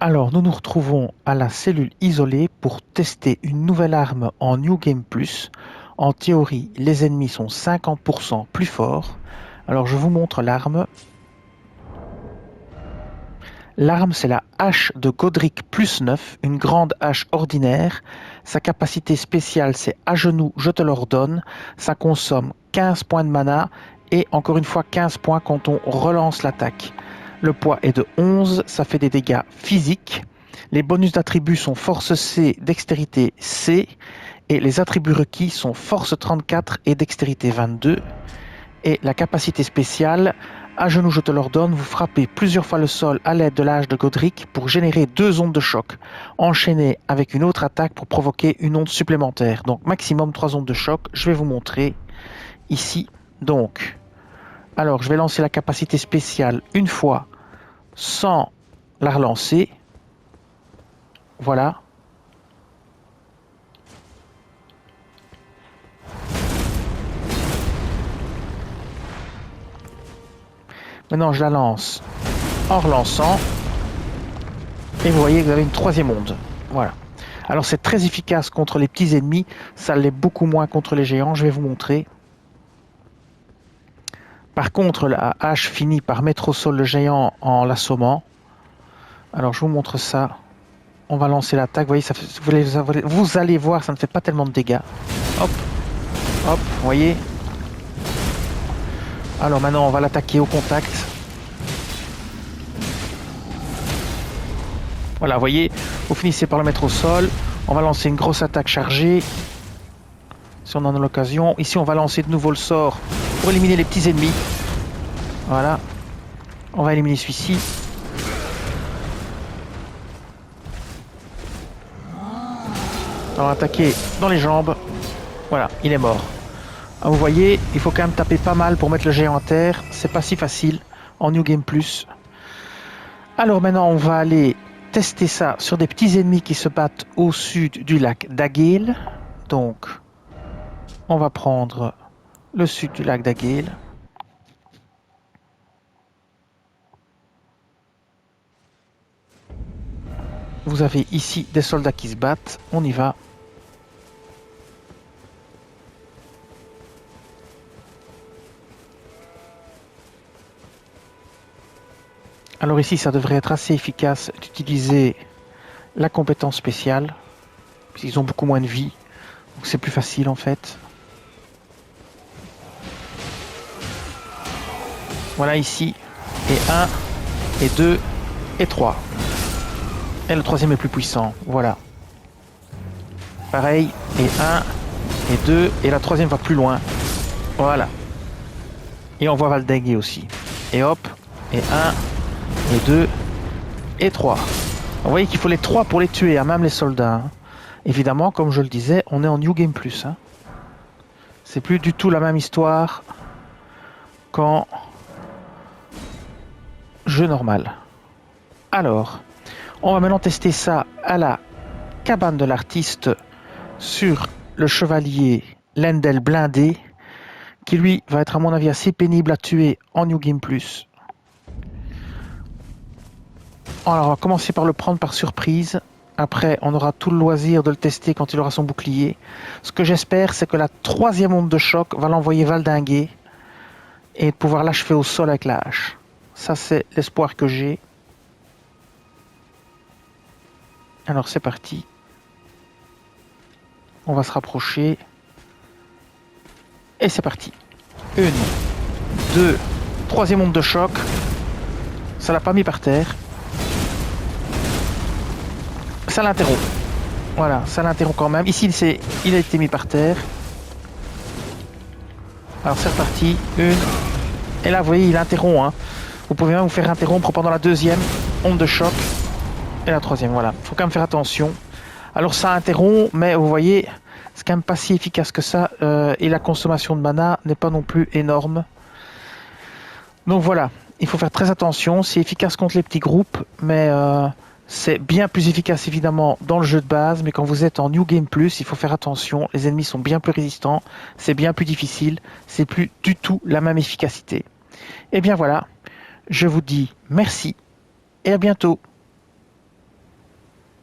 Alors, nous nous retrouvons à la cellule isolée pour tester une nouvelle arme en New Game Plus. En théorie, les ennemis sont 50% plus forts. Alors, je vous montre l'arme. L'arme, c'est la hache de Godric plus 9, une grande hache ordinaire. Sa capacité spéciale, c'est à genoux, je te l'ordonne. Ça consomme 15 points de mana et encore une fois 15 points quand on relance l'attaque. Le poids est de 11, ça fait des dégâts physiques. Les bonus d'attributs sont force C, dextérité C. Et les attributs requis sont force 34 et dextérité 22. Et la capacité spéciale, à genoux je te l'ordonne, vous frappez plusieurs fois le sol à l'aide de la hache de Godric pour générer 2 ondes de choc, enchaînées avec une autre attaque pour provoquer une onde supplémentaire. Donc maximum 3 ondes de choc, je vais vous montrer ici. Donc, alors je vais lancer la capacité spéciale une fois sans la relancer. Voilà. Maintenant je la lance en relançant. Et vous voyez que vous avez une troisième onde. Voilà. Alors c'est très efficace contre les petits ennemis, ça l'est beaucoup moins contre les géants, je vais vous montrer. Par contre, la hache finit par mettre au sol le géant en l'assommant. Alors je vous montre ça. On va lancer l'attaque, vous voyez, vous allez voir, ça ne fait pas tellement de dégâts. Hop, hop, vous voyez. Alors maintenant on va l'attaquer au contact. Voilà, vous voyez, vous finissez par le mettre au sol. On va lancer une grosse attaque chargée. Si on en a l'occasion. Ici, on va lancer de nouveau le sort pour éliminer les petits ennemis. Voilà. On va éliminer celui-ci. On va attaquer dans les jambes. Voilà, il est mort. Ah, vous voyez, il faut quand même taper pas mal pour mettre le géant à terre. C'est pas si facile en New Game Plus. Alors maintenant, on va aller tester ça sur des petits ennemis qui se battent au sud du lac d'Agale. Donc, on va prendre le sud du lac d'Agale. Vous avez ici des soldats qui se battent. On y va. Alors ici, ça devrait être assez efficace d'utiliser la compétence spéciale. Ils ont beaucoup moins de vie. Donc c'est plus facile en fait. Voilà ici. Et 1, et 2, et 3. Et le troisième est plus puissant. Voilà. Pareil. Et 1, et 2, et la troisième va plus loin. Voilà. Et on voit Valdengue aussi. Et hop. Et 1, et 2, et 3. Vous voyez qu'il faut les 3 pour les tuer, hein, même les soldats. Hein. Évidemment, comme je le disais, on est en New Game Plus. Hein. C'est plus du tout la même histoire qu'en jeu normal. Alors, on va maintenant tester ça à la cabane de l'artiste sur le chevalier Lendel blindé, qui lui va être à mon avis assez pénible à tuer en New Game Plus. Alors on va commencer par le prendre par surprise. Après, on aura tout le loisir de le tester quand il aura son bouclier. Ce que j'espère, c'est que la troisième onde de choc va l'envoyer valdinguer et de pouvoir l'achever au sol avec la hache. Ça, c'est l'espoir que j'ai. Alors, c'est parti. On va se rapprocher. Et c'est parti. 1, 2, troisième onde de choc. Ça l'a pas mis par terre. Ça l'interrompt. Voilà, ça l'interrompt quand même. Ici, il a été mis par terre. Alors c'est reparti. 1. Et là, vous voyez, il interrompt. Hein. Vous pouvez même vous faire interrompre pendant la deuxième onde de choc. Et la troisième, voilà. Il faut quand même faire attention. Alors ça interrompt, mais vous voyez, c'est quand même pas si efficace que ça. Et la consommation de mana n'est pas non plus énorme. Donc voilà, il faut faire très attention. C'est efficace contre les petits groupes, mais c'est bien plus efficace évidemment dans le jeu de base. Mais quand vous êtes en New Game Plus, il faut faire attention. Les ennemis sont bien plus résistants, c'est bien plus difficile. C'est plus du tout la même efficacité. Et bien voilà, je vous dis merci et à bientôt.